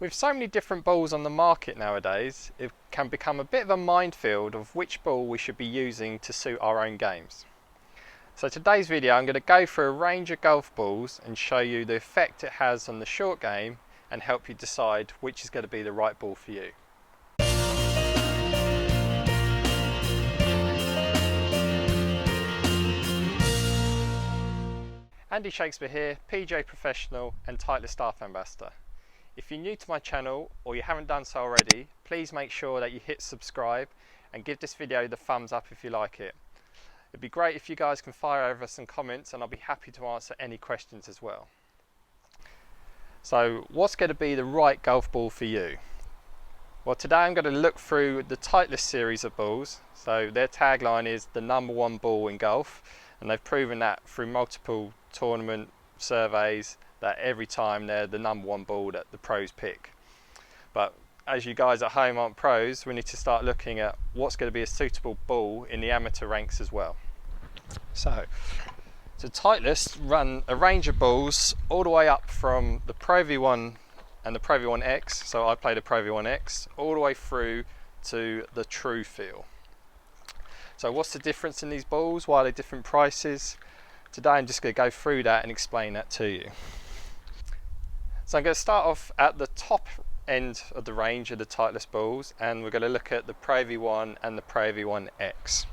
With so many different balls on the market nowadays, it can become a bit of a minefield of which ball we should be using to suit our own games. So today's video I'm going to go through a range of golf balls and show you the effect it has on the short game and help you decide which is going to be the right ball for you. Andy Shakespear here, PGA Professional and Titleist Staff Ambassador. If you're new to my channel or you haven't done so already, please make sure that you hit subscribe and give this video the thumbs up if you like it. It'd be great if you guys can fire over some comments and I'll be happy to answer any questions as well. So what's going to be the right golf ball for you? Well, today I'm going to look through the Titleist series of balls. So their tagline is the #1 ball in golf, and they've proven that through multiple tournament surveys that every time they're the #1 ball that the pros pick. But as you guys at home aren't pros, we need to start looking at what's going to be a suitable ball in the amateur ranks as well. So Titleist run a range of balls all the way up from the Pro V1 and the Pro V1X, so I play the Pro V1X, all the way through to the True Feel. So what's the difference in these balls? Why are they different prices? Today I'm just going to go through that and explain that to you. So I'm going to start off at the top end of the range of the Titleist balls, and we're going to look at the Pro V1 and the Pro V1X.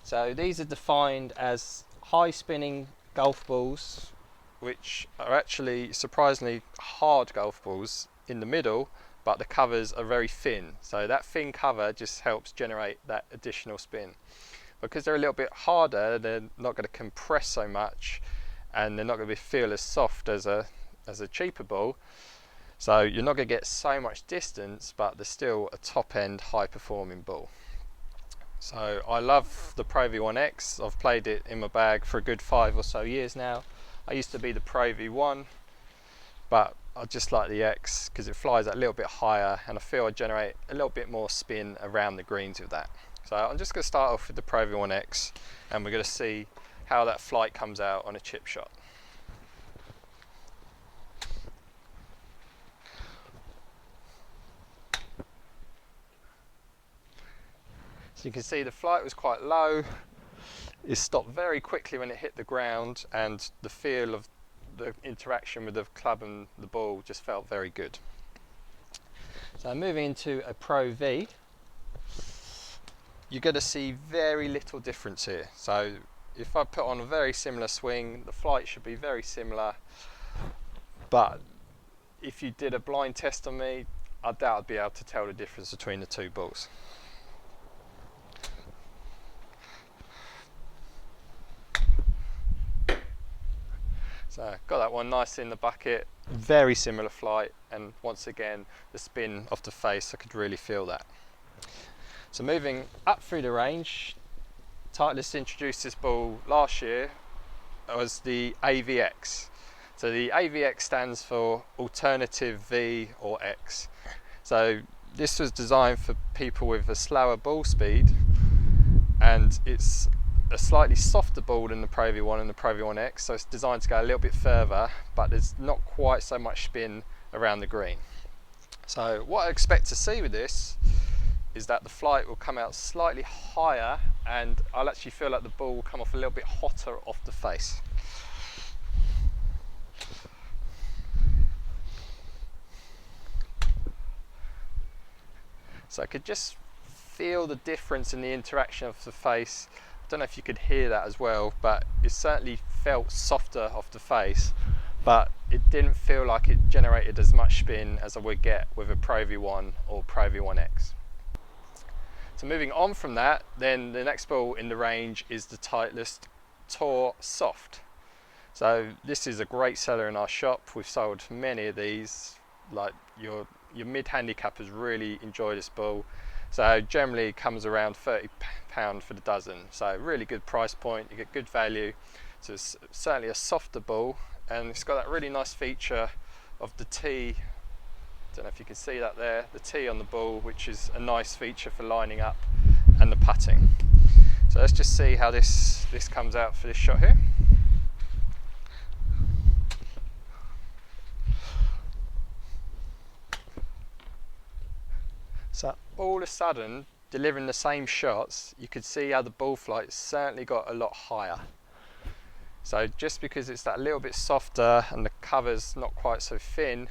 So these are defined as high spinning golf balls, which are actually surprisingly hard golf balls in the middle, but the covers are very thin. So that thin cover just helps generate that additional spin. Because they're a little bit harder, they're not going to compress so much, and they're not going to feel as soft as a cheaper ball. So you're not going to get so much distance, but they're still a top end high performing ball. So I love the Pro V1X. I've played it in my bag for a good 5 or so years now. I used to be the Pro V1, but I just like the X because it flies that little bit higher, and I feel I generate a little bit more spin around the greens with that. So I'm just going to start off with the Pro V1X, and we're going to see how that flight comes out on a chip shot. So you can see the flight was quite low. It stopped very quickly when it hit the ground, and the feel of the interaction with the club and the ball just felt very good. So moving into a Pro V, you're going to see very little difference here. So if I put on a very similar swing, the flight should be very similar, but if you did a blind test on me, I doubt I'd be able to tell the difference between the two balls. So got that one nice in the bucket, very similar flight, and once again the spin off the face, I could really feel that. So moving up through the range, Titleist introduced this ball last year as the AVX. So the AVX stands for Alternative V or X. So this was designed for people with a slower ball speed, and it's a slightly softer ball than the Pro V1 and the Pro V1X, so it's designed to go a little bit further, but there's not quite so much spin around the green. So what I expect to see with this is that the flight will come out slightly higher, and I'll actually feel like the ball will come off a little bit hotter off the face. So I could just feel the difference in the interaction of the face. I don't know if you could hear that as well, but it certainly felt softer off the face, but it didn't feel like it generated as much spin as I would get with a Pro V1 or Pro V1X. So moving on from that, then the next ball in the range is the Titleist Tour Soft. So this is a great seller in our shop. We've sold many of these. Like your mid-handicappers really enjoy this ball. So generally it comes around £30 for the dozen. So really good price point, you get good value. So it's certainly a softer ball, and it's got that really nice feature of the tee. Don't know if you can see that there, the tee on the ball, which is a nice feature for lining up and the putting. So let's just see how this comes out for this shot here. So all of a sudden, delivering the same shots, you could see how the ball flight certainly got a lot higher. So just because it's that little bit softer and the cover's not quite so thin,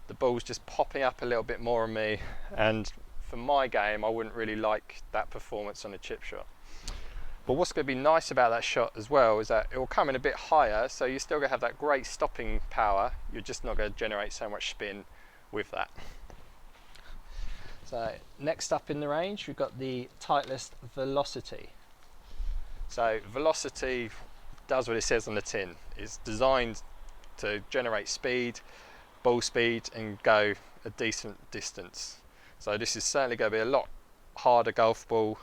the ball's just popping up a little bit more on me, and for my game I wouldn't really like that performance on a chip shot. But what's going to be nice about that shot as well is that it will come in a bit higher, so you're still going to have that great stopping power, you're just not going to generate so much spin with that. So next up in the range we've got the Titleist Velocity. So Velocity does what it says on the tin. It's designed to generate speed, ball speed, and go a decent distance. So this is certainly going to be a lot harder golf ball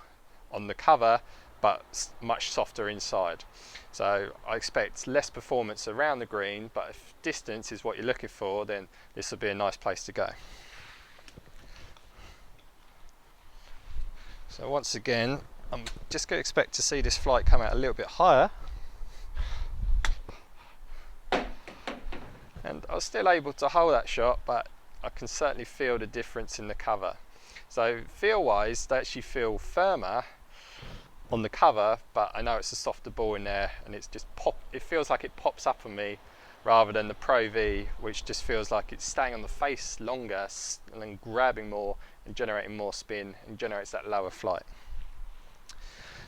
on the cover, but much softer inside. So I expect less performance around the green, but if distance is what you're looking for, then this will be a nice place to go. So once again, I'm just going to expect to see this flight come out a little bit higher. And I was still able to hold that shot, but I can certainly feel the difference in the cover. So feel wise, they actually feel firmer on the cover, but I know it's a softer ball in there, and it's just it feels like it pops up on me rather than the Pro V, which just feels like it's staying on the face longer and then grabbing more and generating more spin and generates that lower flight.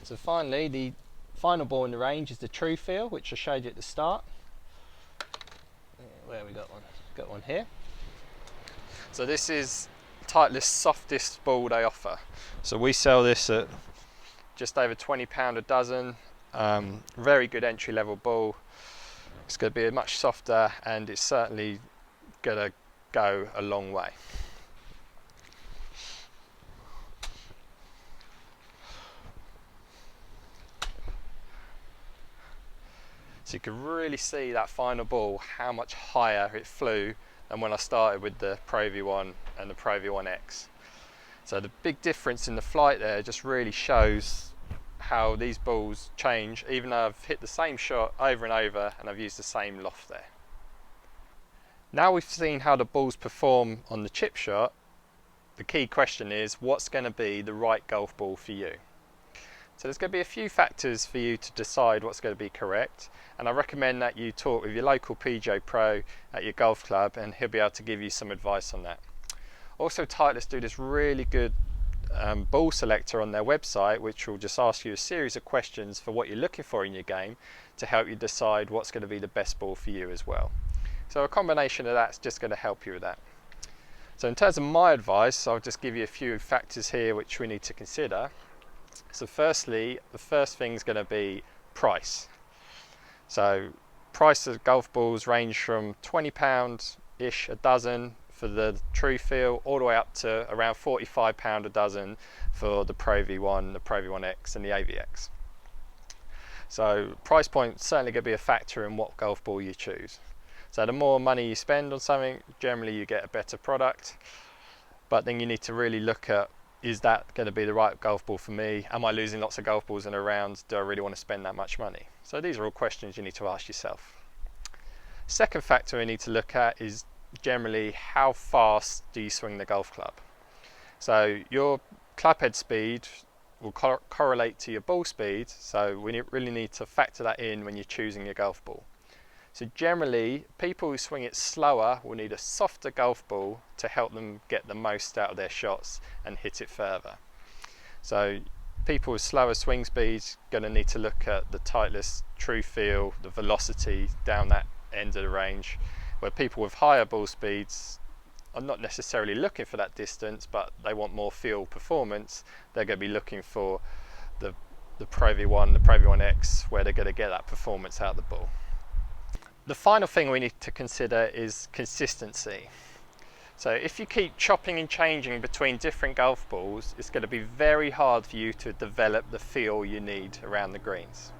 So finally, the final ball in the range is the True Feel, which I showed you at the start. Where we got one here. So this is Titleist's softest ball they offer. So we sell this at just over £20 a dozen. Very good entry level ball. It's going to be much softer, and it's certainly going to go a long way. So you can really see that final ball, how much higher it flew than when I started with the Pro V1 and the Pro V1X. So the big difference in the flight there just really shows how these balls change, even though I've hit the same shot over and over and I've used the same loft there. Now we've seen how the balls perform on the chip shot, the key question is, what's going to be the right golf ball for you? So there's going to be a few factors for you to decide what's going to be correct, and I recommend that you talk with your local PGA Pro at your golf club, and he'll be able to give you some advice on that. Also, Titleist do this really good ball selector on their website, which will just ask you a series of questions for what you're looking for in your game to help you decide what's going to be the best ball for you as well. So a combination of that's just going to help you with that. So in terms of my advice, I'll just give you a few factors here which we need to consider. So firstly, the first thing is going to be price. So price of golf balls range from £20-ish a dozen for the True Feel, all the way up to around £45 a dozen for the Pro V1, the Pro V1X and the AVX. So price point certainly going to be a factor in what golf ball you choose. So the more money you spend on something, generally you get a better product, but then you need to really look at, is that going to be the right golf ball for me? Am I losing lots of golf balls in a round? Do I really want to spend that much money? So these are all questions you need to ask yourself. Second factor we need to look at is generally how fast do you swing the golf club? So your club head speed will correlate to your ball speed, so we really need to factor that in when you're choosing your golf ball. So generally, people who swing it slower will need a softer golf ball to help them get the most out of their shots and hit it further. So people with slower swing speeds are going to need to look at the Titleist True Feel, the Velocity down that end of the range, where people with higher ball speeds are not necessarily looking for that distance, but they want more feel performance. They're going to be looking for the Pro V1, the Pro V1X, where they're going to get that performance out of the ball. The final thing we need to consider is consistency. So if you keep chopping and changing between different golf balls, it's going to be very hard for you to develop the feel you need around the greens.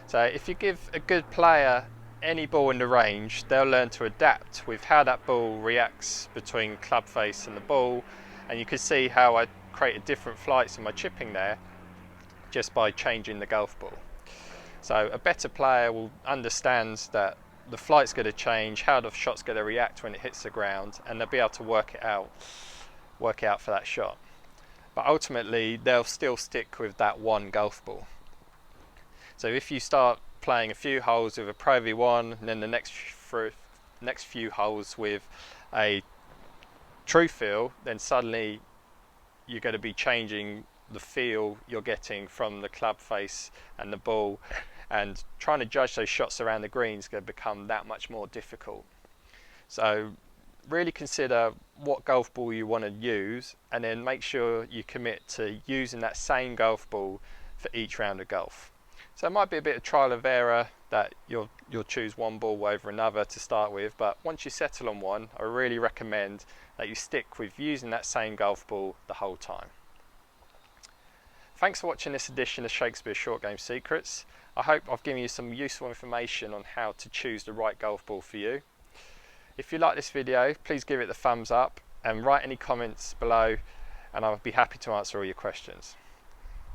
So if you give a good player any ball in the range, they'll learn to adapt with how that ball reacts between club face and the ball, and you can see how I created different flights in my chipping there just by changing the golf ball. So a better player will understand that the flight's going to change, how the shot's going to react when it hits the ground, and they'll be able to work it out work out for that shot. But ultimately they'll still stick with that one golf ball. So if you start playing a few holes with a Pro V1 and then the next few holes with a true feel, then suddenly you're going to be changing the feel you're getting from the club face and the ball, and trying to judge those shots around the green is going to become that much more difficult. So really consider what golf ball you want to use, and then make sure you commit to using that same golf ball for each round of golf. So it might be a bit of trial and error that you'll choose one ball over another to start with, but once you settle on one, I really recommend that you stick with using that same golf ball the whole time. Thanks for watching this edition of Shakespeare Short Game Secrets. I hope I've given you some useful information on how to choose the right golf ball for you. If you like this video, please give it the thumbs up and write any comments below, and I'll be happy to answer all your questions.